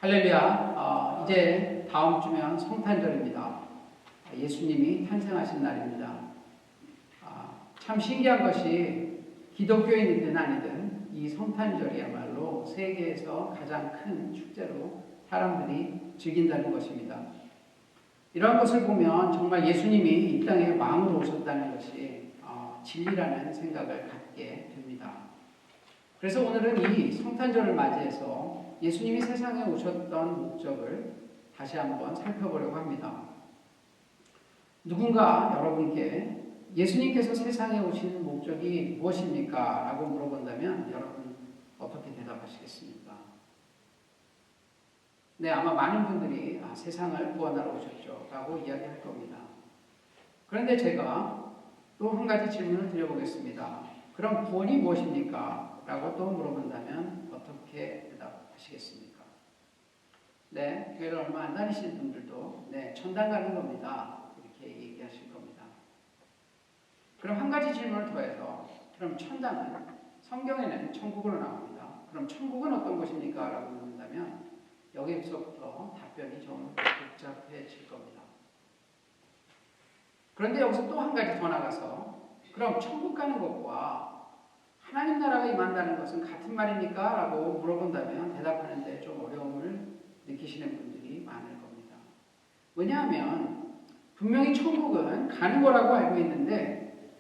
할렐루야. 이제 다음 주면 성탄절입니다. 예수님이 탄생하신 날입니다. 참 신기한 것이 기독교인이든 아니든 이 성탄절이야말로 세계에서 가장 큰 축제로 사람들이 즐긴다는 것입니다. 이러한 것을 보면 정말 예수님이 이 땅에 왕으로 오셨다는 것이 진리라는 생각을 갖게 됩니다. 그래서 오늘은 이 성탄절을 맞이해서 예수님이 세상에 오셨던 목적을 다시 한번 살펴보려고 합니다. 누군가 여러분께 예수님께서 세상에 오신 목적이 무엇입니까? 라고 물어본다면 여러분 어떻게 대답하시겠습니까? 네, 아마 많은 분들이 세상을 구원하러 오셨죠 라고 이야기할 겁니다. 그런데 제가 또 한 가지 질문을 드려보겠습니다. 그럼 구원이 무엇입니까? 라고 또 물어본다면 어떻게 대답하시겠습니까? 네, 교회를 얼마 안 다니시는 분들도 네, 천당 가는 겁니다. 이렇게 얘기하실 겁니다. 그럼 한 가지 질문을 더해서 그럼 천당은 성경에는 천국으로 나옵니다. 그럼 천국은 어떤 곳입니까? 라고 묻는다면 여기서부터 답변이 좀 복잡해질 겁니다. 그런데 여기서 또 한 가지 더 나가서 그럼 천국 가는 것과 하나님 나라가 임한다는 것은 같은 말입니까? 라고 물어본다면 대답하는데 좀 어려움을 느끼시는 분들이 많을 겁니다. 왜냐하면 분명히 천국은 가는 거라고 알고 있는데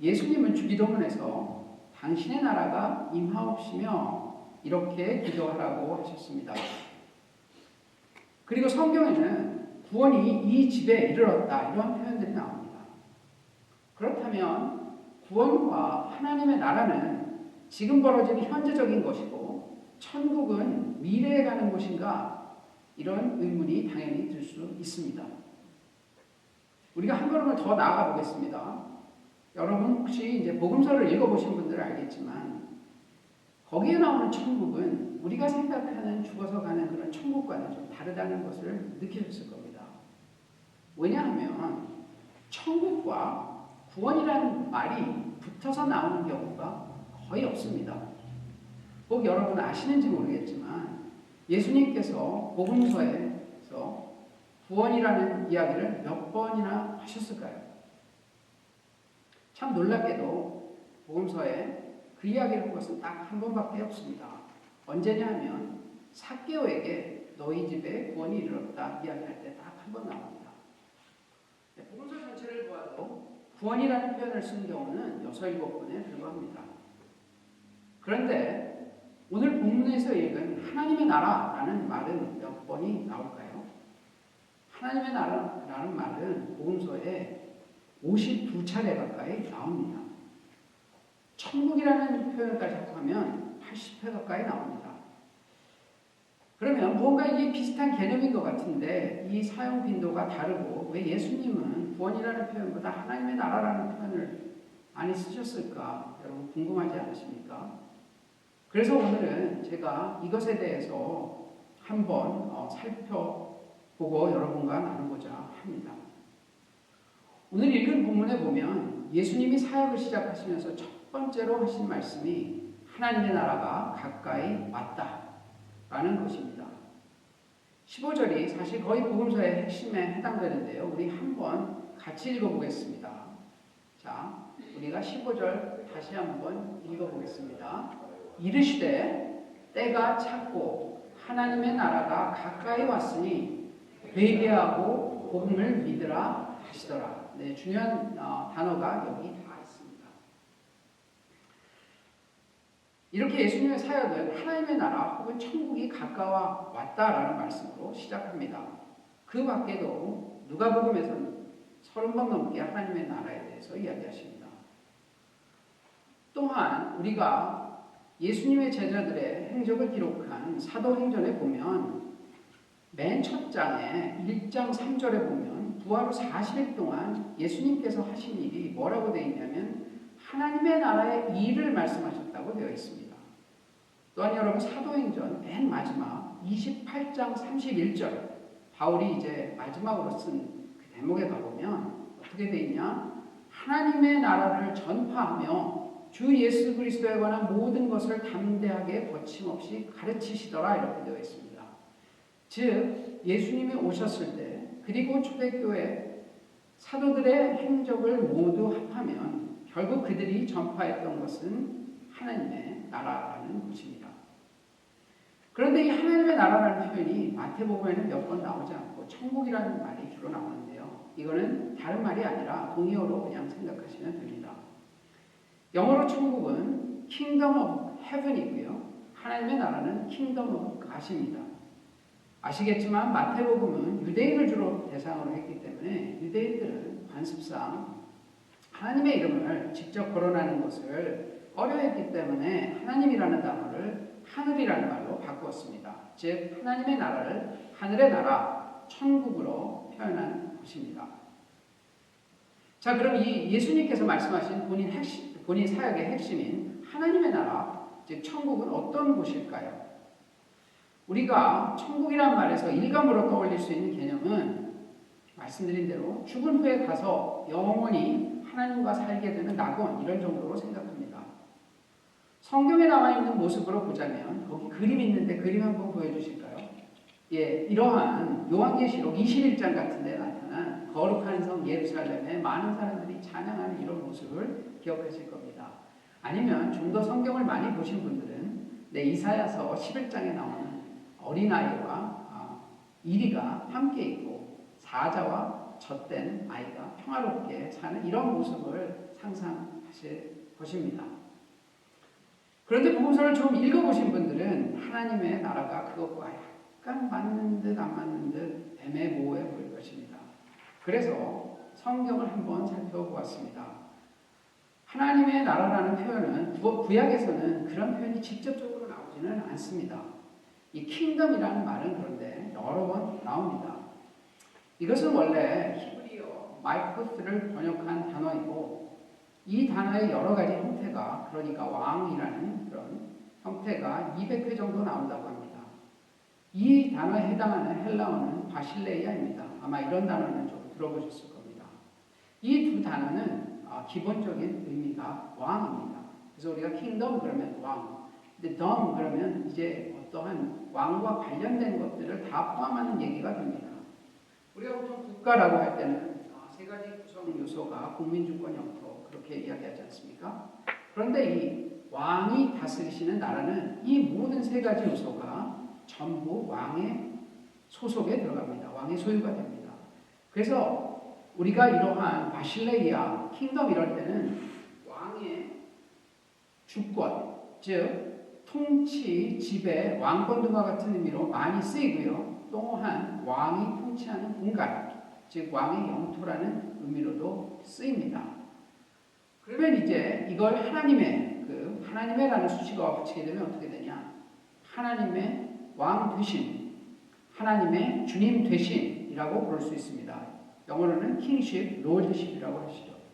예수님은 주기도문에서 당신의 나라가 임하옵시며 이렇게 기도하라고 하셨습니다. 그리고 성경에는 구원이 이 집에 이르렀다 이런 표현들이 나옵니다. 그렇다면 구원과 하나님의 나라는 지금 벌어지는 현재적인 것이고 천국은 미래에 가는 곳인가? 이런 의문이 당연히 들 수 있습니다. 우리가 한 걸음을 더 나아가 보겠습니다. 여러분 혹시 이제 복음서를 읽어보신 분들은 알겠지만 거기에 나오는 천국은 우리가 생각하는 죽어서 가는 그런 천국과는 좀 다르다는 것을 느끼셨을 겁니다. 왜냐하면 천국과 구원이라는 말이 붙어서 나오는 경우가 거의 없습니다. 꼭 여러분 아시는지 모르겠지만 예수님께서 복음서에서 구원이라는 이야기를 몇 번이나 하셨을까요? 참 놀랍게도 복음서에 그 이야기를 한 것은 딱 한 번밖에 없습니다. 언제냐 하면 삭개오에게 너희 집에 구원이 이르렀다 이야기할 때 딱 한 번 나옵니다. 복음서 전체를 보아도 구원이라는 표현을 쓴 경우는 6, 7번에 불과합니다. 그런데 오늘 본문에서 읽은 하나님의 나라라는 말은 몇 번이 나올까요? 하나님의 나라라는 말은 복음서에 52차례 가까이 나옵니다. 천국이라는 표현까지 합하면 80회 가까이 나옵니다. 그러면 무언가 이게 비슷한 개념인 것 같은데 이 사용 빈도가 다르고 왜 예수님은 구원이라는 표현보다 하나님의 나라라는 표현을 많이 쓰셨을까? 여러분 궁금하지 않으십니까? 그래서 오늘은 제가 이것에 대해서 한번 살펴보고 여러분과 나누고자 합니다. 오늘 읽은 본문에 보면 예수님이 사역을 시작하시면서 첫 번째로 하신 말씀이 하나님의 나라가 가까이 왔다라는 것입니다. 15절이 사실 거의 복음서의 핵심에 해당되는데요. 우리 한번 같이 읽어보겠습니다. 자, 우리가 15절 다시 한번 읽어보겠습니다. 이르시되 때가 찼고 하나님의 나라가 가까이 왔으니 회개하고 복음을 믿으라 하시더라. 네, 중요한 단어가 여기 다 있습니다. 이렇게 예수님의 사역은 하나님의 나라 혹은 천국이 가까워 왔다라는 말씀으로 시작합니다. 그 밖에도 누가복음에서는 30번 넘게 하나님의 나라에 대해서 이야기하십니다. 또한 우리가 예수님의 제자들의 행적을 기록한 사도행전에 보면 맨 첫 장에 1장 3절에 보면 부활 후 40일 동안 예수님께서 하신 일이 뭐라고 되어 있냐면 하나님의 나라의 일을 말씀하셨다고 되어 있습니다. 또한 여러분 사도행전 맨 마지막 28장 31절 바울이 이제 마지막으로 쓴 그 대목에 가보면 어떻게 되어 있냐? 하나님의 나라를 전파하며 주 예수 그리스도에 관한 모든 것을 담대하게 거침없이 가르치시더라 이렇게 되어 있습니다. 즉 예수님이 오셨을 때 그리고 초대교회 사도들의 행적을 모두 합하면 결국 그들이 전파했던 것은 하나님의 나라라는 것입니다. 그런데 이 하나님의 나라라는 표현이 마태복음에는 몇 번 나오지 않고 천국이라는 말이 주로 나오는데요. 이거는 다른 말이 아니라 동의어로 그냥 생각하시면 됩니다. 영어로 천국은 Kingdom of Heaven이고요. 하나님의 나라는 Kingdom of God입니다. 아시겠지만 마태복음은 유대인을 주로 대상으로 했기 때문에 유대인들은 관습상 하나님의 이름을 직접 거론하는 것을 꺼려했기 때문에 하나님이라는 단어를 하늘이라는 말로 바꾸었습니다. 즉 하나님의 나라를 하늘의 나라, 천국으로 표현한 것입니다. 자, 그럼 이 예수님께서 말씀하신 본인 사역의 핵심인 하나님의 나라, 즉 천국은 어떤 곳일까요? 우리가 천국이란 말에서 일감으로 떠올릴 수 있는 개념은 말씀드린 대로 죽은 후에 가서 영원히 하나님과 살게 되는 낙원, 이런 정도로 생각합니다. 성경에 나와 있는 모습으로 보자면 거기 그림 있는데 그림 한번 보여주실까요? 예, 이러한 요한계시록 21장 같은 데 나타난 거룩한 성 예루살렘에 많은 사람들이 찬양하는 이런 모습을 기억하실 겁니다. 아니면 좀 더 성경을 많이 보신 분들은 이사야서 11장에 나오는 어린아이와 이리가 함께 있고 사자와 젖된 아이가 평화롭게 사는 이런 모습을 상상하실 것입니다. 그런데 복음서를 좀 읽어보신 분들은 하나님의 나라가 그것과 약간 맞는 듯 안 맞는 듯 애매모호해 보일 것입니다. 그래서 성경을 한번 살펴보았습니다. 하나님의 나라라는 표현은 구약에서는 그런 표현이 직접적으로 나오지는 않습니다. 이 킹덤이라는 말은 그런데 여러 번 나옵니다. 이것은 원래 히브리어 마이코스를 번역한 단어이고 이 단어의 여러 가지 형태가, 그러니까 왕이라는 그런 형태가 200회 정도 나온다고 합니다. 이 단어에 해당하는 헬라어는 바실레이아입니다. 아마 이런 단어는 좀 들어보셨을 겁니다. 이 두 단어는 기본적인 의미가 왕입니다. 그래서 우리가 킹덤 그러면 왕, 근데 덤 그러면 이제 어떠한 왕과 관련된 것들을 다 포함하는 얘기가 됩니다. 우리가 보통 국가라고 할 때는 세 가지 구성 요소가 국민주권 영토 그렇게 이야기하지 않습니까? 그런데 이 왕이 다스리시는 나라는 이 모든 세 가지 요소가 전부 왕의 소속에 들어갑니다. 왕의 소유가 됩니다. 그래서 우리가 이러한 바실레이아, 킹덤 이럴 때는 왕의 주권, 즉 통치, 지배, 왕권 등과 같은 의미로 많이 쓰이고요. 또한 왕이 통치하는 공간, 즉 왕의 영토라는 의미로도 쓰입니다. 그러면 이제 이걸 하나님의라는 수식어가 붙이게 되면 어떻게 되냐? 하나님의 왕 되심, 하나님의 주님 되심이라고 부를 수 있습니다. 영어로는 킹십, 롤드십이라고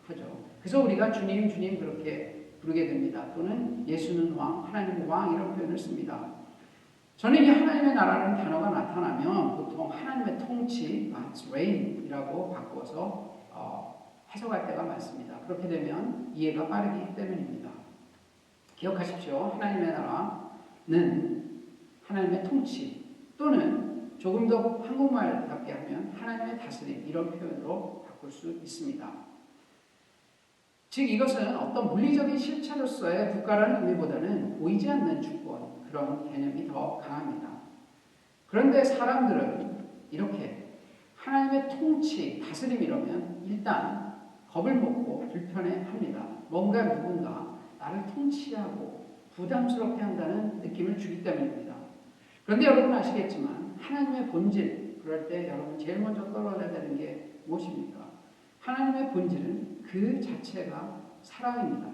하죠. 그래서 우리가 주님 그렇게 부르게 됩니다. 또는 예수는 왕, 하나님은 왕 이런 표현을 씁니다. 저는 이 하나님의 나라라는 단어가 나타나면 보통 하나님의 통치, God's reign이라고 바꿔서 해석할 때가 많습니다. 그렇게 되면 이해가 빠르기 때문입니다. 기억하십시오. 하나님의 나라는 하나님의 통치 또는 조금 더 한국말답게 하면 하나님의 다스림 이런 표현으로 바꿀 수 있습니다. 즉 이것은 어떤 물리적인 실체로서의 국가라는 의미보다는 보이지 않는 주권 그런 개념이 더 강합니다. 그런데 사람들은 이렇게 하나님의 통치, 다스림 이러면 일단 겁을 먹고 불편해합니다. 뭔가 누군가 나를 통치하고 부담스럽게 한다는 느낌을 주기 때문입니다. 그런데 여러분 아시겠지만 하나님의 본질, 그럴 때 여러분 제일 먼저 떠올려야 되는 게 무엇입니까? 하나님의 본질은 그 자체가 사랑입니다.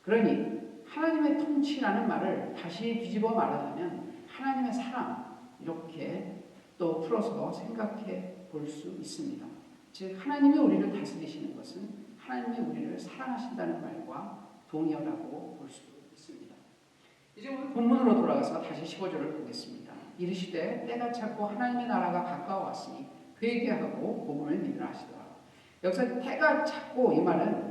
그러니 하나님의 통치라는 말을 다시 뒤집어 말하자면 하나님의 사랑 이렇게 또 풀어서 생각해 볼 수 있습니다. 즉 하나님이 우리를 다스리시는 것은 하나님이 우리를 사랑하신다는 말과 동의어라고 볼 수 있습니다. 이제 우리 본문으로 돌아가서 다시 15절을 보겠습니다. 이르시되 때가 찼고 하나님의 나라가 가까워 왔으니 회개하고 복음을 믿으라 하시더라. 여기서 때가 찼고 이 말은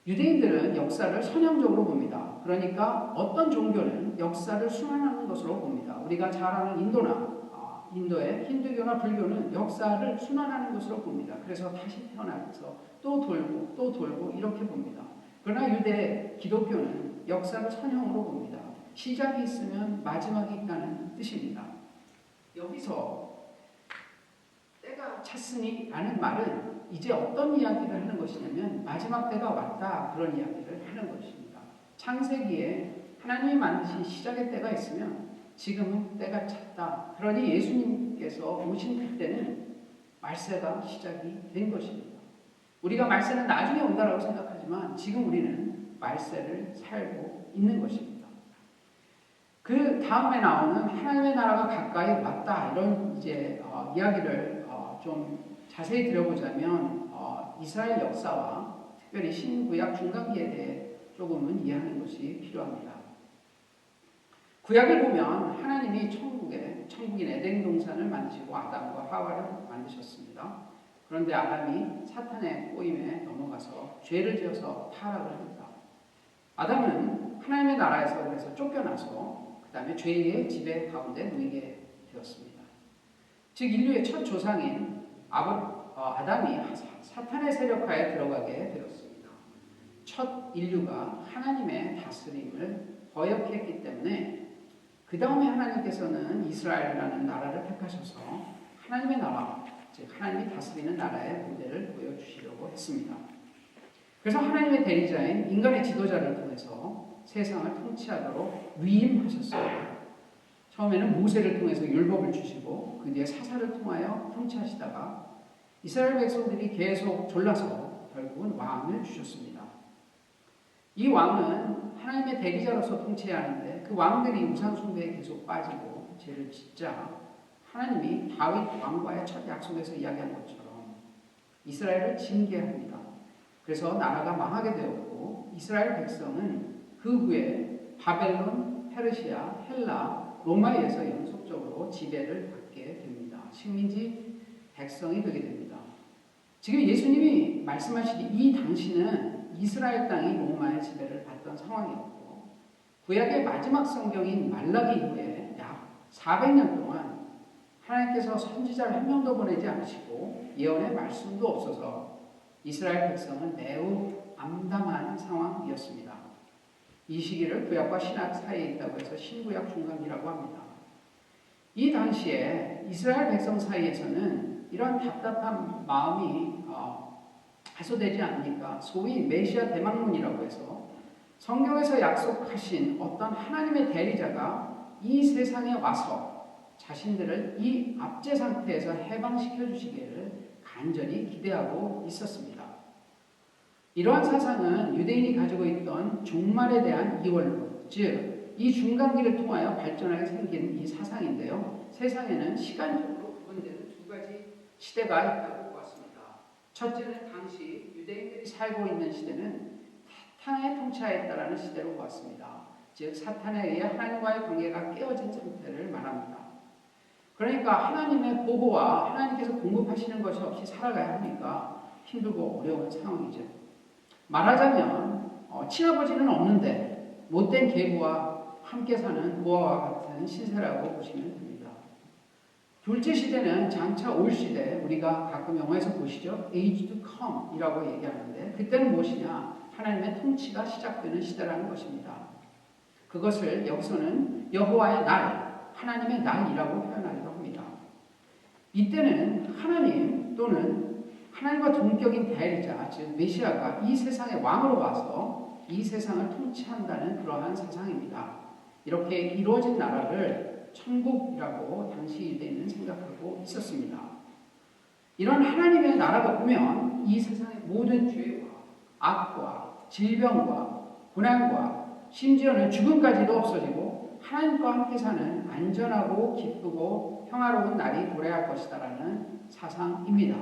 유대인들은 역사를 선형적으로 봅니다. 그러니까 어떤 종교는 역사를 순환하는 것으로 봅니다. 우리가 잘 아는 인도나 인도의 힌두교나 불교는 역사를 순환하는 것으로 봅니다. 그래서 다시 태어나면서 또 돌고 또 돌고 이렇게 봅니다. 그러나 유대 기독교는 역사를 선형으로 봅니다. 시작이 있으면 마지막이 있다는 뜻입니다. 여기서 때가 찼으니 라는 말은 이제 어떤 이야기를 하는 것이냐면 마지막 때가 왔다 그런 이야기를 하는 것입니다. 창세기에 하나님이 만드신 시작의 때가 있으면 지금은 때가 찼다. 그러니 예수님께서 오신 그때는 말세가 시작이 된 것입니다. 우리가 말세는 나중에 온다라고 생각하지만 지금 우리는 말세를 살고 있는 것입니다. 그 다음에 나오는 하나님의 나라가 가까이 왔다 이런 이제 이야기를 좀 자세히 들어보자면 이스라엘 역사와 특별히 신구약 중간기에 대해 조금은 이해하는 것이 필요합니다. 구약을 보면 하나님이 천국인 에덴 동산을 만드시고 아담과 하와를 만드셨습니다. 그런데 아담이 사탄의 꼬임에 넘어가서 죄를 지어서 타락을 합니다. 아담은 하나님의 나라에서 그래서 쫓겨나서 그 다음에 죄의 지배 가운데 놓이게 되었습니다. 즉 인류의 첫 조상인 아담이 사탄의 세력하에 들어가게 되었습니다. 첫 인류가 하나님의 다스림을 거역했기 때문에 그 다음에 하나님께서는 이스라엘이라는 나라를 택하셔서 하나님의 나라, 즉 하나님이 다스리는 나라의 모델을 보여주시려고 했습니다. 그래서 하나님의 대리자인 인간의 지도자를 통해서 세상을 통치하도록 위임하셨어요. 처음에는 모세를 통해서 율법을 주시고 그 뒤에 사사를 통하여 통치하시다가 이스라엘 백성들이 계속 졸라서 결국은 왕을 주셨습니다. 이 왕은 하나님의 대리자로서 통치해야 하는데 그 왕들이 우상 숭배에 계속 빠지고 죄를 짓자 하나님이 다윗 왕과의 첫 약속에서 이야기한 것처럼 이스라엘을 징계합니다. 그래서 나라가 망하게 되었고 이스라엘 백성은 그 후에 바벨론, 페르시아, 헬라, 로마에 의해서 연속적으로 지배를 받게 됩니다. 식민지 백성이 되게 됩니다. 지금 예수님이 말씀하시기 이 당시는 이스라엘 땅이 로마의 지배를 받던 상황이었고 구약의 마지막 성경인 말라기 이후에 약 400년 동안 하나님께서 선지자를 한 명도 보내지 않으시고 예언의 말씀도 없어서 이스라엘 백성은 매우 암담한 상황이었습니다. 이 시기를 구약과 신약 사이에 있다고 해서 신구약 중간기라고 합니다. 이 당시에 이스라엘 백성 사이에서는 이런 답답한 마음이 해소되지 않으니까 소위 메시아 대망론이라고 해서 성경에서 약속하신 어떤 하나님의 대리자가 이 세상에 와서 자신들을 이 압제 상태에서 해방시켜 주시기를 간절히 기대하고 있었습니다. 이러한 사상은 유대인이 가지고 있던 종말에 대한 이원론, 즉 이 중간기를 통하여 발전하게 생긴 이 사상인데요. 세상에는 시간적으로 구분되는 두 가지 시대가 있다고 보았습니다. 첫째는 당시 유대인들이 살고 있는 시대는 사탄의 통치하에 있다라는 시대로 보았습니다. 즉 사탄에 의해 하나님과의 관계가 깨어진 상태를 말합니다. 그러니까 하나님의 보호와 하나님께서 공급하시는 것이 없이 살아가야 하니까 힘들고 어려운 상황이죠. 말하자면 친아버지는 없는데 못된 계부와 함께 사는 노아와 같은 신세라고 보시면 됩니다. 둘째 시대는 장차 올 시대, 우리가 가끔 영화에서 보시죠. Age to come 이라고 얘기하는데 그때는 무엇이냐? 하나님의 통치가 시작되는 시대라는 것입니다. 그것을 여기서는 여호와의 날, 하나님의 날이라고 표현하기도 합니다. 이때는 하나님 또는 하나님과 동격인 대리자, 즉 메시아가 이 세상의 왕으로 와서 이 세상을 통치한다는 그러한 사상입니다. 이렇게 이루어진 나라를 천국이라고 당시 유대인은 생각하고 있었습니다. 이런 하나님의 나라가 보면 이 세상의 모든 죄와 악과 질병과 고난과 심지어는 죽음까지도 없어지고 하나님과 함께 사는 안전하고 기쁘고 평화로운 날이 도래할 것이다라는 사상입니다.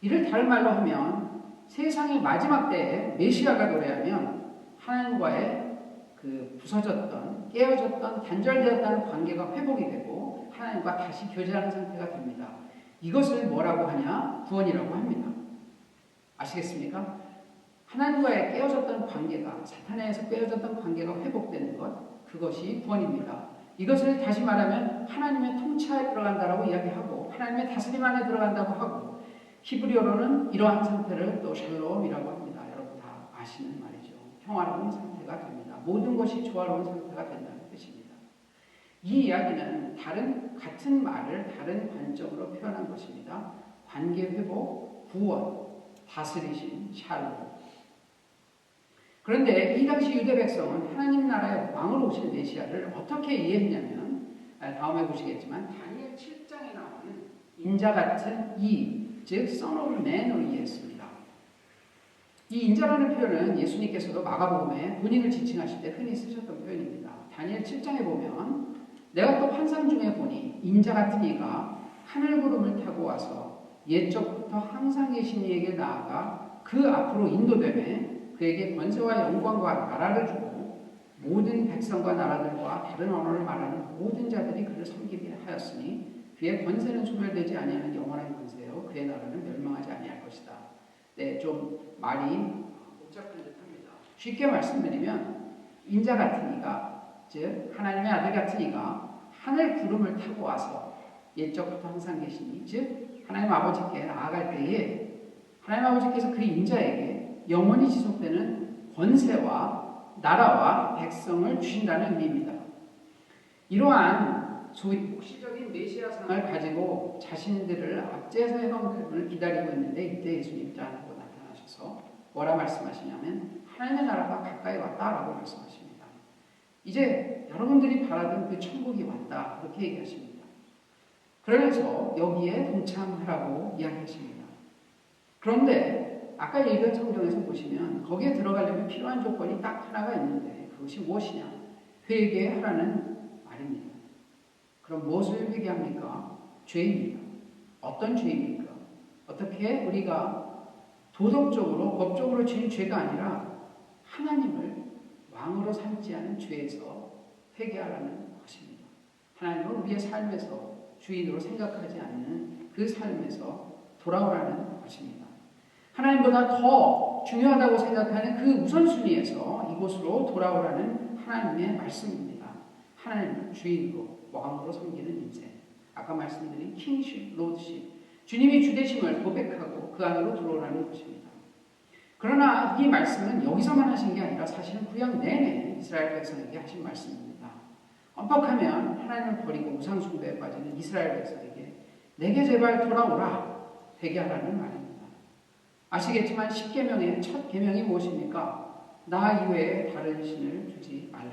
이를 다른 말로 하면 세상의 마지막 때에 메시아가 도래하면 하나님과의 그 부서졌던, 깨어졌던, 단절되었다는 관계가 회복이 되고 하나님과 다시 교제하는 상태가 됩니다. 이것을 뭐라고 하냐? 구원이라고 합니다. 아시겠습니까? 하나님과의 깨어졌던 관계가, 사탄에서 깨어졌던 관계가 회복되는 것, 그것이 구원입니다. 이것을 다시 말하면 하나님의 통치하에 들어간다라고 이야기하고 하나님의 다스림 안에 들어간다고 하고 히브리어로는 이러한 상태를 또 샬롬이라고 합니다. 여러분 다 아시는 말이죠. 평화로운 상태가 됩니다. 모든 것이 조화로운 상태가 된다는 뜻입니다. 이 이야기는 같은 말을 다른 관점으로 표현한 것입니다. 관계 회복, 구원, 다스리신 샬롬. 그런데 이 당시 유대 백성은 하나님 나라의 왕으로 오신 메시아를 어떻게 이해했냐면 다음에 보시겠지만 다니엘 7장에 나오는 인자 같은 이, 즉 Son of Man으로 이해했습니다. 이 인자라는 표현은 예수님께서도 마가복음에 본인을 지칭하실 때 흔히 쓰셨던 표현입니다. 다니엘 7장에 보면 내가 또 환상 중에 보니 인자 같은 이가 하늘 구름을 타고 와서 옛적부터 항상 계신 이에게 나아가 그 앞으로 인도되매 그에게 권세와 영광과 나라를 주고 모든 백성과 나라들과 다른 언어를 말하는 모든 자들이 그를 섬기게 하였으니 그의 권세는 소멸되지 아니하는 영원한 권세요 그의 나라는 멸망하지 아니할 것이다. 네, 좀 말이 복잡한 듯합니다. 쉽게 말씀드리면 인자 같은 이가, 즉 하나님의 아들 같은 이가 하늘 구름을 타고 와서 옛적부터 항상 계시니, 즉 하나님 아버지께 나아갈 때에 하나님 아버지께서 그 인자에게 영원히 지속되는 권세와 나라와 백성을 주신다는 의미입니다. 이러한 소위 묵시적인 메시아상을 가지고 자신들을 압제해서 형을 기다리고 있는데 이때 예수님이 나타나고 나타나셔서 뭐라 말씀하시냐면 하나님의 나라가 가까이 왔다라고 말씀하십니다. 이제 여러분들이 바라던 그 천국이 왔다 그렇게 얘기하십니다. 그러면서 여기에 동참하라고 이야기하십니다. 그런데 아까 읽은 성경에서 보시면 거기에 들어가려면 필요한 조건이 딱 하나가 있는데 그것이 무엇이냐? 회개하라는 말입니다. 그럼 무엇을 회개합니까? 죄입니다. 어떤 죄입니까? 어떻게 우리가 도덕적으로 법적으로 지은 죄가 아니라 하나님을 왕으로 삼지 않은 죄에서 회개하라는 것입니다. 하나님을 우리의 삶에서 주인으로 생각하지 않는 그 삶에서 돌아오라는 것입니다. 하나님보다 더 중요하다고 생각하는 그 우선순위에서 이곳으로 돌아오라는 하나님의 말씀입니다. 하나님을 주인으로 왕으로 섬기는 인생. 아까 말씀드린 킹십, 로드십. 주님이 주되심을 고백하고 그 안으로 들어오라는 것입니다. 그러나 이 말씀은 여기서만 하신 게 아니라 사실은 구약 내내 이스라엘 백성에게 하신 말씀입니다. 엄격하면 하나님을 버리고 우상숭배에 빠지는 이스라엘 백성에게 내게 제발 돌아오라 회개하라는 말입니다. 아시겠지만 10계명의 첫 계명이 무엇입니까? 나 이외에 다른 신을 두지 말라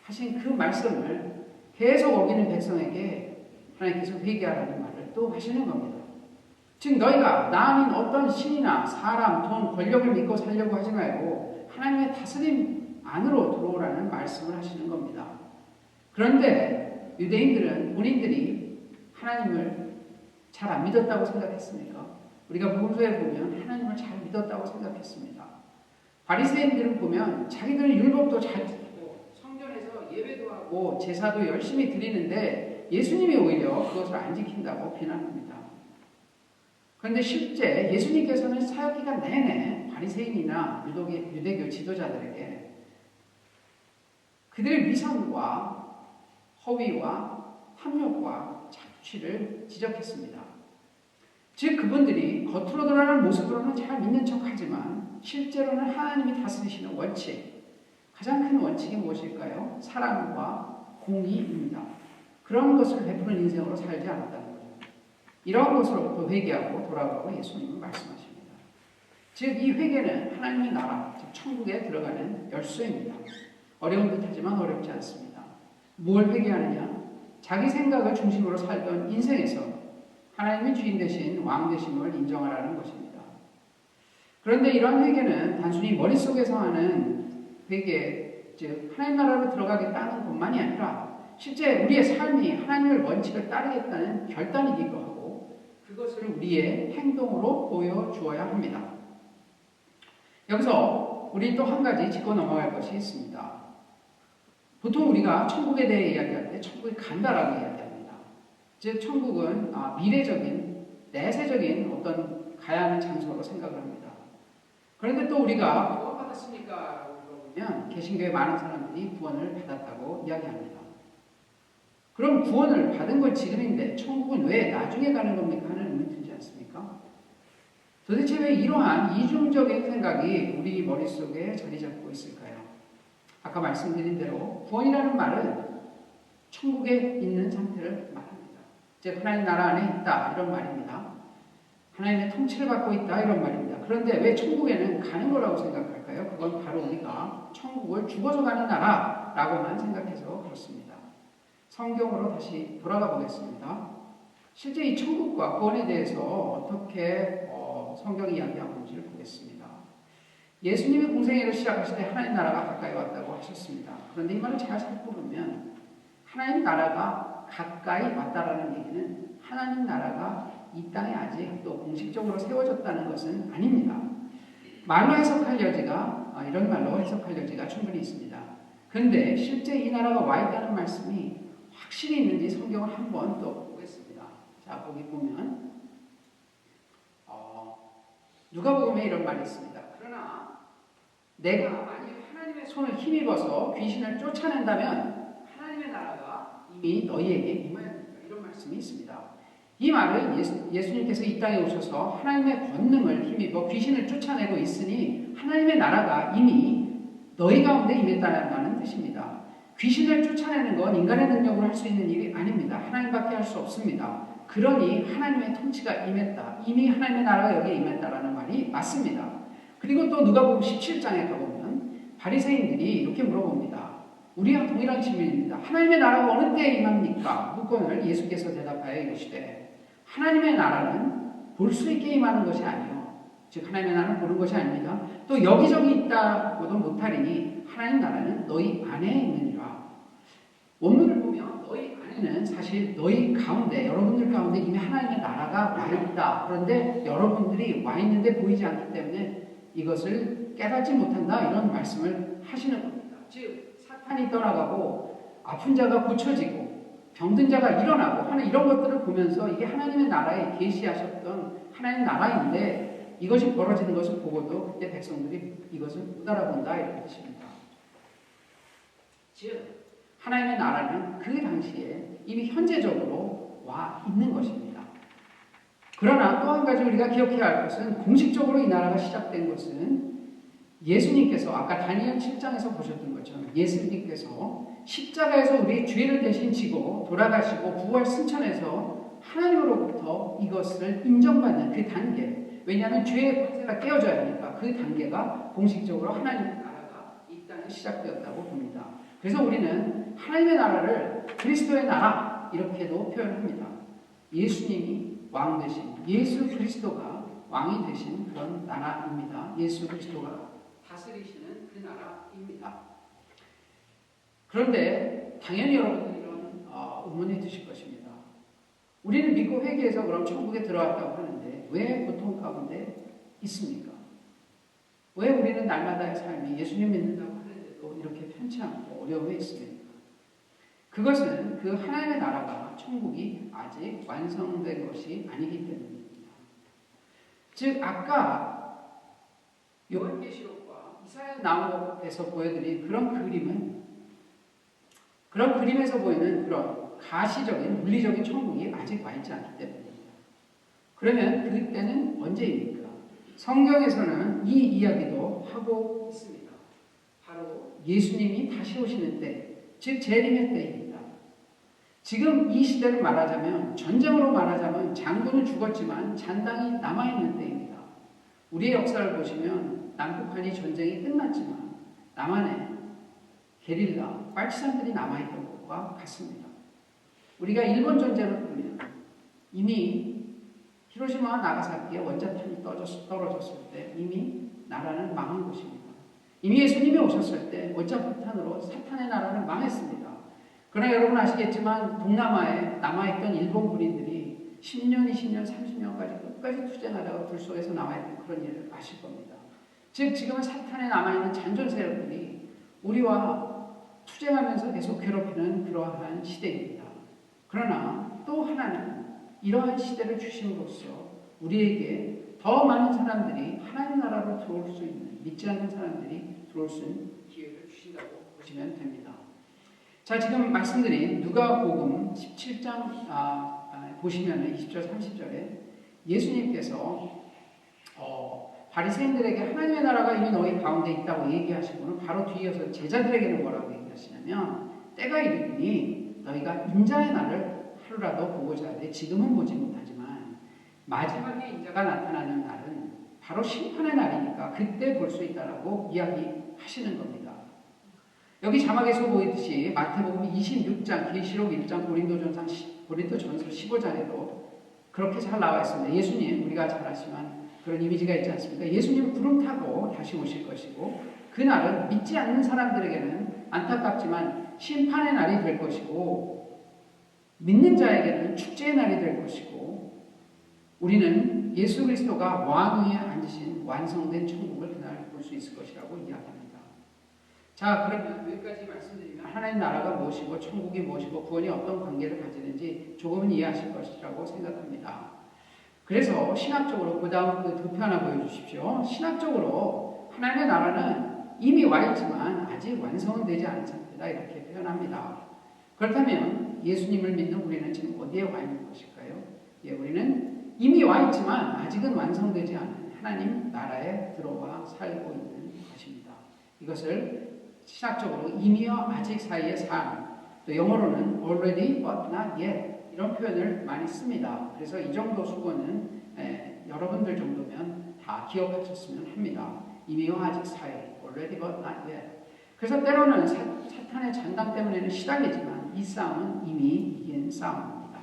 하신 그 말씀을 계속 어기는 백성에게 하나님께서 회개하라는 말을 또 하시는 겁니다. 즉 너희가 나 아닌 어떤 신이나 사람, 돈, 권력을 믿고 살려고 하지 말고 하나님의 다스림 안으로 들어오라는 말씀을 하시는 겁니다. 그런데 유대인들은 본인들이 하나님을 잘 안 믿었다고 생각했습니까? 우리가 복음서에 보면 하나님을 잘 믿었다고 생각했습니다. 바리새인들은 보면 자기들은 율법도 잘 지키고 성전에서 예배도 하고 제사도 열심히 드리는데 예수님이 오히려 그것을 안 지킨다고 비난합니다. 그런데 실제 예수님께서는 사역 기간 내내 바리새인이나 유대교 지도자들에게 그들의 위선과 허위와 탐욕과 착취를 지적했습니다. 즉 그분들이 겉으로 드러나는 모습으로는 잘 믿는 척하지만 실제로는 하나님이 다스리시는 원칙, 가장 큰 원칙이 무엇일까요? 사랑과 공의입니다. 그런 것을 베푸는 인생으로 살지 않았다는 거죠. 이런 것으로부터 회개하고 돌아가고 예수님은 말씀하십니다. 즉 이 회개는 하나님의 나라, 즉 천국에 들어가는 열쇠입니다. 어려운 듯하지만 어렵지 않습니다. 뭘 회개하느냐? 자기 생각을 중심으로 살던 인생에서 하나님의 주인 되신 왕 되심을 인정하라는 것입니다. 그런데 이런 회개는 단순히 머릿속에서 하는 회개, 즉 하나님 나라로 들어가겠다는 것만이 아니라 실제 우리의 삶이 하나님의 원칙을 따르겠다는 결단이기도 하고 그것을 우리의 행동으로 보여주어야 합니다. 여기서 우리 또 한 가지 짚고 넘어갈 것이 있습니다. 보통 우리가 천국에 대해 이야기할 때 천국에 간다라고 이야기합니다. 즉 천국은 미래적인, 내세적인 어떤 가야 하는 장소로 생각을 합니다. 그런데 또 우리가 구원받았으니까 물어보면 개신교의 많은 사람들이 구원을 받았다고 이야기합니다. 그럼 구원을 받은 건 지금인데 천국은 왜 나중에 가는 겁니까? 하는 의문이 들지 않습니까? 도대체 왜 이러한 이중적인 생각이 우리 머릿속에 자리 잡고 있을까요? 아까 말씀드린 대로 구원이라는 말은 천국에 있는 상태를 말합니다. 즉 하나님 나라 안에 있다 이런 말입니다. 하나님의 통치를 받고 있다 이런 말입니다. 그런데 왜 천국에는 가는 거라고 생각할까요? 그건 바로 우리가 천국을 죽어서 가는 나라라고만 생각해서 그렇습니다. 성경으로 다시 돌아가 보겠습니다. 실제 이 천국과 구원에 대해서 어떻게 성경이 이야기하는지를 보겠습니다. 예수님이 공생애를 시작하실 때 하나님 나라가 가까이 왔다고 하셨습니다. 그런데 이 말을 잘 살펴보면 하나님 나라가 가까이 왔다라는 얘기는 하나님 나라가 이 땅에 아직 또 공식적으로 세워졌다는 것은 아닙니다. 말로 해석할 여지가 이런 말로 해석할 여지가 충분히 있습니다. 그런데 실제 이 나라가 와 있다는 말씀이 확실히 있는지 성경을 한번 또 보겠습니다. 자, 거기 보면 누가복음에 이런 말이 있습니다. 그러나 내가 만약 하나님의 손을 힘입어서 귀신을 쫓아낸다면 하나님의 나라가 이미 너희에게 임하였느니라. 이런 말씀이 있습니다. 이 말은 예수님께서 이 땅에 오셔서 하나님의 권능을 힘입어 귀신을 쫓아내고 있으니 하나님의 나라가 이미 너희 가운데 임했다는 뜻입니다. 귀신을 쫓아내는 건 인간의 능력으로 할 수 있는 일이 아닙니다. 하나님밖에 할 수 없습니다. 그러니 하나님의 통치가 임했다. 이미 하나님의 나라가 여기에 임했다라는 말이 맞습니다. 그리고 또 누가복음 17장에 가보면 바리새인들이 이렇게 물어봅니다. 우리와 동일한 질문입니다. 하나님의 나라가 어느 때에 임합니까? 묻건을 예수께서 대답하여 이르시되 하나님의 나라는 볼 수 있게 임하는 것이 아니요 즉 하나님의 나라는 보는 것이 아닙니다. 또 여기저기 있다고도 못하리니 하나님 나라는 너희 안에 있느니라. 원문을 보면 너희 안에는 사실 너희 가운데 여러분들 가운데 이미 하나님의 나라가 와 있다. 그런데 여러분들이 와 있는데 보이지 않기 때문에 이것을 깨닫지 못한다. 이런 말씀을 하시는 겁니다. 즉 사탄이 떠나가고 아픈 자가 고쳐지고 병든 자가 일어나고 하는 이런 것들을 보면서 이게 하나님의 나라에 계시하셨던 하나님의 나라인데 이것이 벌어지는 것을 보고도 그때 백성들이 이것을 못 알아본다 이런 뜻입니다. 즉 하나님의 나라는 그 당시에 이미 현재적으로 와 있는 것입니다. 그러나 또 한 가지 우리가 기억해야 할 것은 공식적으로 이 나라가 시작된 것은 예수님께서 아까 다니엘 7장에서 보셨던 것처럼 예수님께서 십자가에서 우리의 죄를 대신 지고 돌아가시고 부활 승천해서 하나님으로부터 이것을 인정받는 그 단계, 왜냐하면 죄의 권세가 깨어져야 하니까 그 단계가 공식적으로 하나님의 나라가 이 땅에 시작되었다고 봅니다. 그래서 우리는 하나님의 나라를 그리스도의 나라 이렇게도 표현합니다. 예수님이 왕 되신, 예수 그리스도가 왕이 되신 그런 나라입니다. 예수 그리스도가 다스리시는 그 나라입니다. 그런데 당연히 여러분들이 이런 의문이 드실 것입니다. 우리는 믿고 회개해서 그럼 천국에 들어왔다고 하는데 왜 고통 가운데 있습니까? 왜 우리는 날마다의 삶이 예수님 믿는다고 하는데도 이렇게 편치 않고 어려움에 있습니까? 그것은 그 하나님의 나라가 천국이 아직 완성된 것이 아니기 때문입니다. 즉 아까 요한계시록과 이사야 나무에서 보여드린 그런 그림에서 보이는 그런 가시적인 물리적인 천국이 아직 와 있지 않기 때문입니다. 그러면 그때는 언제입니까? 성경에서는 이 이야기도 하고 있습니다. 바로 예수님이 다시 오시는 때, 즉 재림의 때입니다. 지금 이 시대를 말하자면 전쟁으로 말하자면 장군은 죽었지만 잔당이 남아있는 때입니다. 우리의 역사를 보시면 남북한이 전쟁이 끝났지만 남한에 게릴라, 빨치산들이 남아있던 것과 같습니다. 우리가 일본 전쟁을 보면 이미 히로시마와 나가사키에 원자탄이 떨어졌을 때 이미 나라는 망한 것입니다. 이미 예수님이 오셨을 때 원자폭탄으로 사탄의 나라는 망했습니다. 그러나 여러분 아시겠지만 동남아에 남아있던 일본 군인들이 10년, 20년, 30년까지 끝까지 투쟁하다가 불 속에서 남아있던 그런 일을 아실 겁니다. 즉 지금은 사탄에 남아있는 잔존 세력들이 우리와 투쟁하면서 계속 괴롭히는 그러한 시대입니다. 그러나 또 하나는 이러한 시대를 주심으로써 우리에게 더 많은 사람들이 하나님 나라로 들어올 수 있는, 믿지 않는 사람들이 들어올 수 있는 기회를 주신다고 보시면 됩니다. 자, 지금 말씀드린 누가복음 17장 보시면 20절 30절에 예수님께서 바리새인들에게 하나님의 나라가 이미 너희 가운데 있다고 얘기하시고는 바로 뒤이어서 제자들에게는 뭐라고 얘기하시냐면 때가 이르리니 너희가 인자의 날을 하루라도 보고자 하되 지금은 보지 못하지만 마지막에 인자가 나타나는 날은 바로 심판의 날이니까 그때 볼 수 있다라고 이야기하시는 겁니다. 여기 자막에서 보이듯이 마태복음 26장, 계시록 1장, 고린도전서 15장에도 그렇게 잘 나와 있습니다. 예수님, 우리가 잘 아시면 그런 이미지가 있지 않습니까? 예수님 구름 타고 다시 오실 것이고 그날은 믿지 않는 사람들에게는 안타깝지만 심판의 날이 될 것이고 믿는 자에게는 축제의 날이 될 것이고 우리는 예수 그리스도가 왕 위에 앉으신 완성된 천국을 그날 볼 수 있을 것이라고 이야기합니다. 자, 그러면 여기까지 말씀드리면 하나님 나라가 무엇이고 천국이 무엇이고 구원이 어떤 관계를 가지는지 조금은 이해하실 것이라고 생각합니다. 그래서 신학적으로 그 다음 그 도표 하나 보여주십시오. 신학적으로 하나님의 나라는 이미 와 있지만 아직 완성은 되지 않은 상태다 이렇게 표현합니다. 그렇다면 예수님을 믿는 우리는 지금 어디에 와 있는 것일까요? 예, 우리는 이미 와 있지만 아직은 완성되지 않은 하나님 나라에 들어와 살고 있는 것입니다. 이것을 신학적으로 이미와 아직 사이의 삶, 또 영어로는 already but not yet 이런 표현을 많이 씁니다. 그래서 이 정도 수고는 여러분들 정도면 다 기억하셨으면 합니다. 이미와 아직 사이, already but not yet. 그래서 때로는 사탄의 장단 때문에는 시달리지만 이 싸움은 이미 이긴 싸움입니다.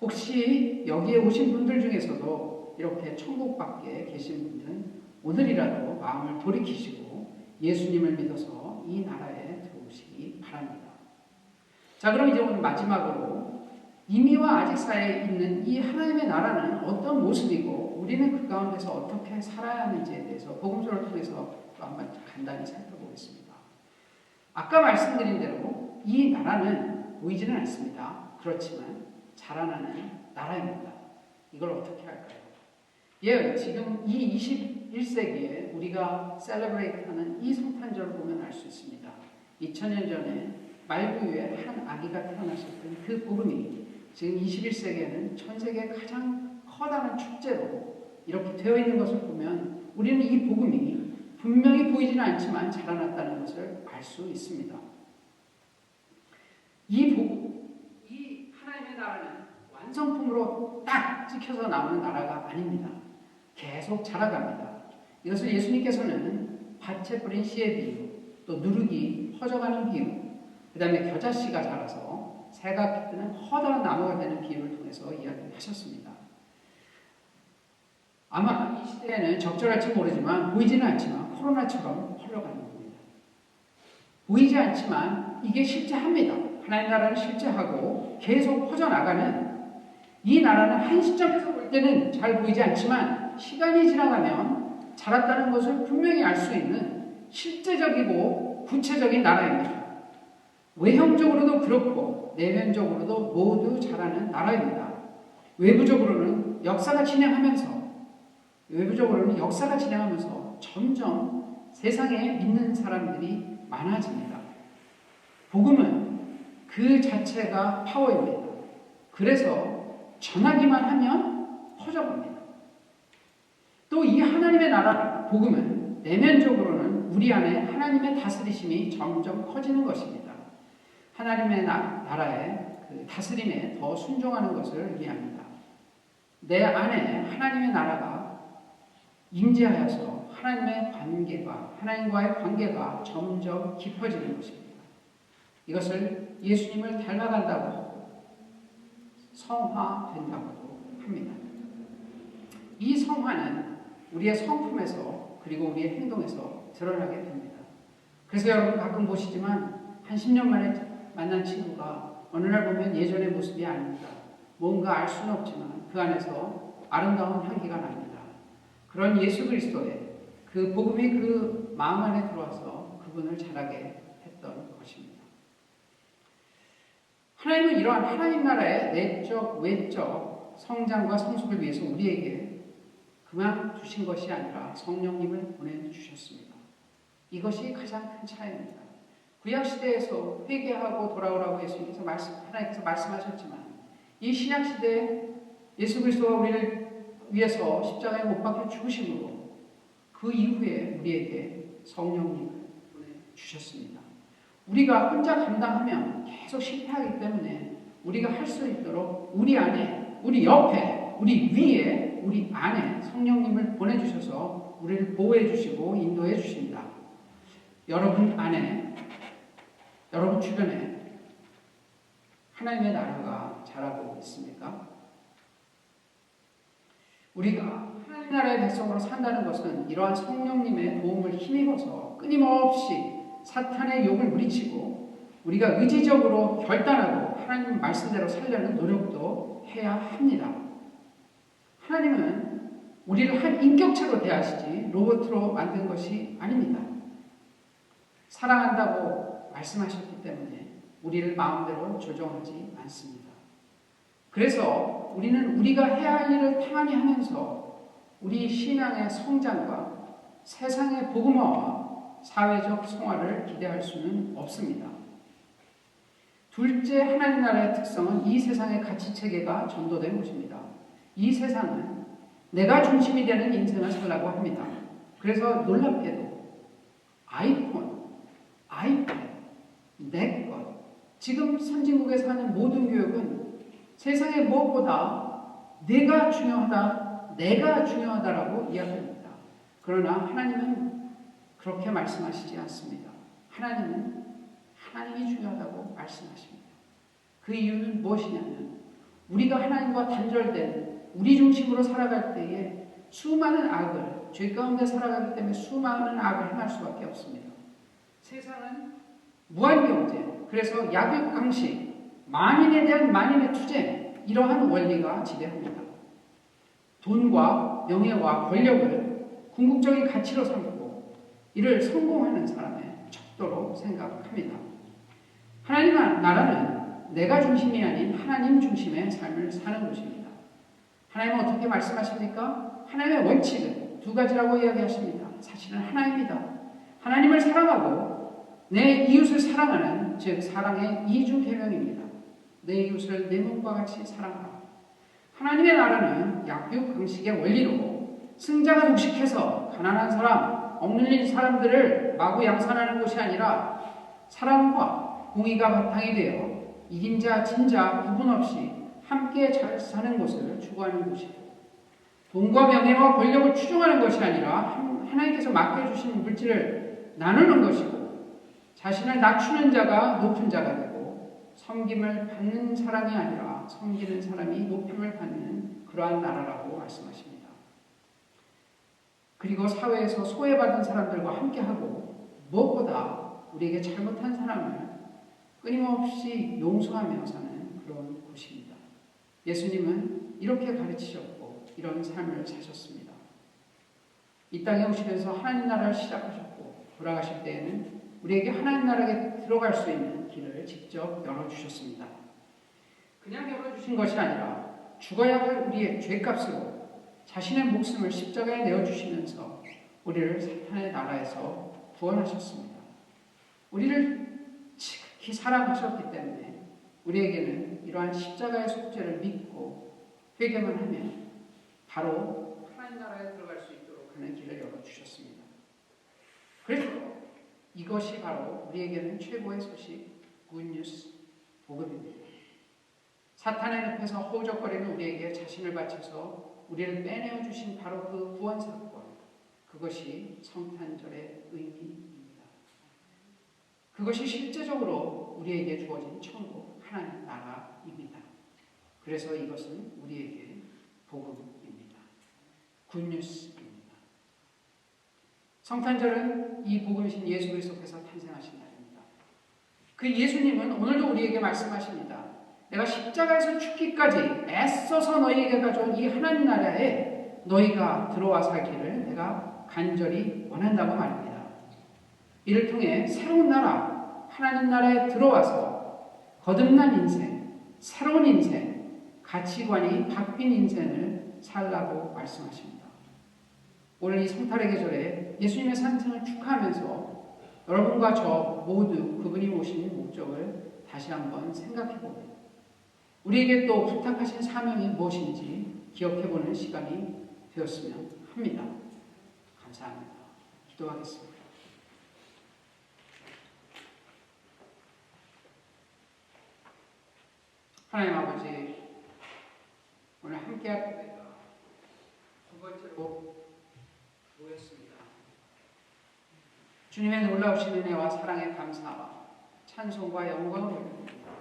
혹시 여기에 오신 분들 중에서도 이렇게 천국 밖에 계신 분들은 오늘이라도 마음을 돌이키시고 예수님을 믿어서 이 나라에 들어오시기 바랍니다. 자, 그럼 이제 오늘 마지막으로 이미와 아직 사이에 있는 이 하나님의 나라는 어떤 모습이고 우리는 그 가운데서 어떻게 살아야 하는지에 대해서 복음서를 통해서 또 한번 간단히 살펴보겠습니다. 아까 말씀드린 대로 이 나라는 보이지는 않습니다. 그렇지만 자라나는 나라입니다. 이걸 어떻게 할까요? 예, 지금 이 21세기에 우리가 셀러브레이트하는 이 성탄절을 보면 알 수 있습니다. 2000년 전에 말구유에 한 아기가 태어났었던 그 복음이 지금 21세기에는 전 세계 가장 커다란 축제로 이렇게 되어 있는 것을 보면 우리는 이 복음이 분명히 보이지는 않지만 자라났다는 것을 알 수 있습니다. 이 하나님의 나라는 완성품으로 딱 찍혀서 나오는 나라가 아닙니다. 계속 자라갑니다. 이것을 예수님께서는 밭에 뿌린 씨의 비유, 또 누룩이 퍼져가는 비유, 그 다음에 겨자씨가 자라서 새가 피뜨는 커다란 나무가 되는 비유를 통해서 이야기하셨습니다. 아마 이 시대에는 적절할지 모르지만 보이지는 않지만 코로나처럼 흘러가는 겁니다. 보이지 않지만 이게 실제합니다. 하나님 나라는 실제하고 계속 퍼져나가는 이 나라는 한 시점에서 볼 때는 잘 보이지 않지만 시간이 지나가면 자랐다는 것을 분명히 알 수 있는 실제적이고 구체적인 나라입니다. 외형적으로도 그렇고 내면적으로도 모두 자라는 나라입니다. 외부적으로는 역사가 진행하면서 점점 세상에 믿는 사람들이 많아집니다. 복음은 그 자체가 파워입니다. 그래서 전하기만 하면 퍼져갑니다. 또 이 하나님의 나라 복음은 내면적으로는 우리 안에 하나님의 다스리심이 점점 커지는 것입니다. 하나님의 나라의 그 다스림에 더 순종하는 것을 의미합니다. 내 안에 하나님의 나라가 임재하여서 하나님과의 관계가 점점 깊어지는 것입니다. 이것을 예수님을 닮아간다고 하고 성화된다고도 합니다. 이 성화는 우리의 성품에서 그리고 우리의 행동에서 드러나게 됩니다. 그래서 여러분 가끔 보시지만 한 10년 만에 만난 친구가 어느 날 보면 예전의 모습이 아닙니다. 뭔가 알 수는 없지만 그 안에서 아름다운 향기가 납니다. 그런 예수 그리스도의 그 복음이 그 마음 안에 들어와서 그분을 자라게 했던 것입니다. 하나님은 이러한 하나님 나라의 내적, 외적 성장과 성숙을 위해서 우리에게 그만 주신 것이 아니라 성령님을 보내주셨습니다. 이것이 가장 큰 차이입니다. 구약 시대에서 회개하고 돌아오라고 예수님께서 하나님께서 말씀하셨지만 이 신약 시대에 예수 그리스도가 우리를 위해서 십자가에 못 박혀 죽으심으로 그 이후에 우리에게 성령님을 보내주셨습니다. 우리가 혼자 감당하면 계속 실패하기 때문에 우리가 할 수 있도록 우리 안에, 우리 옆에, 우리 위에, 우리 안에 성령님을 보내주셔서 우리를 보호해 주시고 인도해 주십니다. 여러분 안에, 여러분 주변에 하나님의 나라가 자라고 있습니까? 우리가 하나님 나라의 백성으로 산다는 것은 이러한 성령님의 도움을 힘입어서 끊임없이 사탄의 욕을 물리치고 우리가 의지적으로 결단하고 하나님 말씀대로 살려는 노력도 해야 합니다. 하나님은 우리를 한 인격체로 대하시지 로봇으로 만든 것이 아닙니다. 사랑한다고 말씀하셨기 때문에 우리를 마음대로 조정하지 않습니다. 그래서 우리는 우리가 해야 할 일을 평안히 하면서 우리 신앙의 성장과 세상의 복음화와 사회적 성화를 기대할 수는 없습니다. 둘째, 하나님 나라의 특성은 이 세상의 가치체계가 전도된 것입니다. 이 세상은 내가 중심이 되는 인생을 살라고 합니다. 그래서 놀랍게도 아이폰, 아이패드, 내 것, 지금 선진국에서 하는 모든 교육은 세상의 무엇보다 내가 중요하다라고 이야기합니다. 그러나 하나님은 그렇게 말씀하시지 않습니다. 하나님은 하나님이 중요하다고 말씀하십니다. 그 이유는 무엇이냐면 우리가 하나님과 단절된 우리 중심으로 살아갈 때에 수많은 악을, 죄 가운데 살아가기 때문에 수많은 악을 행할 수밖에 없습니다. 세상은 무한경제, 그래서 약육강식, 만인에 대한 만인의 투쟁, 이러한 원리가 지배합니다. 돈과 명예와 권력을 궁극적인 가치로 삼고 이를 성공하는 사람의 척도로 생각합니다. 하나님 나라는 내가 중심이 아닌 하나님 중심의 삶을 사는 것입니다. 하나님은 어떻게 말씀하십니까? 하나님의 원칙은 두 가지라고 이야기하십니다. 사실은 하나입니다. 하나님을 사랑하고 내 이웃을 사랑하는, 즉 사랑의 이주 계명입니다. 내 이웃을 내 몸과 같이 사랑하라. 하나님의 나라는 약육강식의 원리로 승자가 독식해서 가난한 사람, 억눌린 사람들을 마구 양산하는 것이 아니라 사랑과 공의가 바탕이 되어 이긴 자, 진 자 구분 없이 함께 잘 사는 것을 추구하는 것이고, 돈과 명예와 권력을 추종하는 것이 아니라 하나님께서 맡겨주신 물질을 나누는 것이고, 자신을 낮추는 자가 높은 자가 되고 섬김을 받는 사람이 아니라 섬기는 사람이 높임을 받는 그러한 나라라고 말씀하십니다. 그리고 사회에서 소외받은 사람들과 함께하고 무엇보다 우리에게 잘못한 사람을 끊임없이 용서하며 사는 그런 곳입니다. 예수님은 이렇게 가르치셨고 이런 삶을 사셨습니다. 이 땅에 오시면서 하나님 나라를 시작하셨고 돌아가실 때에는 우리에게 하나님 나라에 들어갈 수 있는 길을 직접 열어주셨습니다. 그냥 열어주신 것이 아니라 죽어야 할 우리의 죄값으로 자신의 목숨을 십자가에 내어주시면서 우리를 사탄의 나라에서 구원하셨습니다. 우리를 지극히 사랑하셨기 때문에 우리에게는 이러한 십자가의 속죄를 믿고 회개만 하면 바로 하나님 나라에 들어갈 수 있도록 하는 길을 열어주셨습니다. 그래서 이것이 바로 우리에게는 최고의 소식, 굿뉴스, 복음입니다. 사탄의 늪에서 허우적거리는 우리에게 자신을 바쳐서 우리를 빼내어 주신 바로 그 구원 사건, 그것이 성탄절의 의미입니다. 그것이 실제적으로 우리에게 주어진 천국, 하나님 나라입니다. 그래서 이것은 우리에게 복음입니다. 굿뉴스입니다. 성탄절은 이 복음이신 예수 그리스도께서 탄생하신 날입니다. 그 예수님은 오늘도 우리에게 말씀하십니다. 내가 십자가에서 죽기까지 애써서 너희에게 가져온 이 하나님 나라에 너희가 들어와 살기를 내가 간절히 원한다고 말합니다. 이를 통해 새로운 나라, 하나님 나라에 들어와서 거듭난 인생, 새로운 인생, 가치관이 바뀐 인생을 살라고 말씀하십니다. 오늘 이 성탄의 계절에 예수님의 탄생을 축하하면서 여러분과 저 모두 그분이 모신 목적을 다시 한번 생각해보고 우리에게 또 부탁하신 사명이 무엇인지 기억해보는 시간이 되었으면 합니다. 감사합니다. 기도하겠습니다. 하나님 아버지, 오늘 함께할 때가 두 번째로 모였습니다. 주님의 놀라우신 은혜와 사랑에 감사와 찬송과 영광을 올립니다.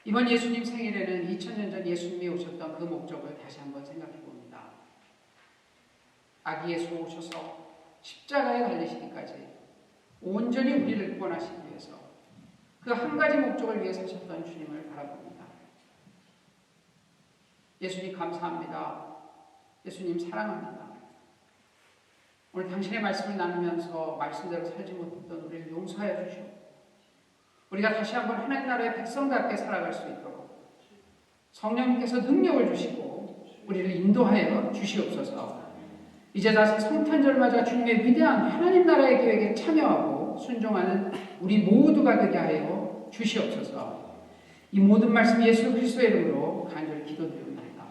이번 예수님 생일에는 2000년 전 예수님이 오셨던 그 목적을 다시 한번 생각해 봅니다. 아기 예수 오셔서 십자가에 달리시기까지 온전히 우리를 구원하시기 위해서 그 한 가지 목적을 위해 사셨던 주님을 바라봅니다. 예수님 감사합니다. 예수님 사랑합니다. 오늘 당신의 말씀을 나누면서 말씀대로 살지 못했던 우리를 용서하여 주시옵소서. 우리가 다시 한번 하나님 나라의 백성답게 살아갈 수 있도록 성령님께서 능력을 주시고 우리를 인도하여 주시옵소서. 이제 다시 성탄절 맞아 주님의 위대한 하나님 나라의 계획에 참여하고 순종하는 우리 모두가 되게 하여 주시옵소서. 이 모든 말씀 예수 그리스도의 이름으로 간절히 기도드립니다.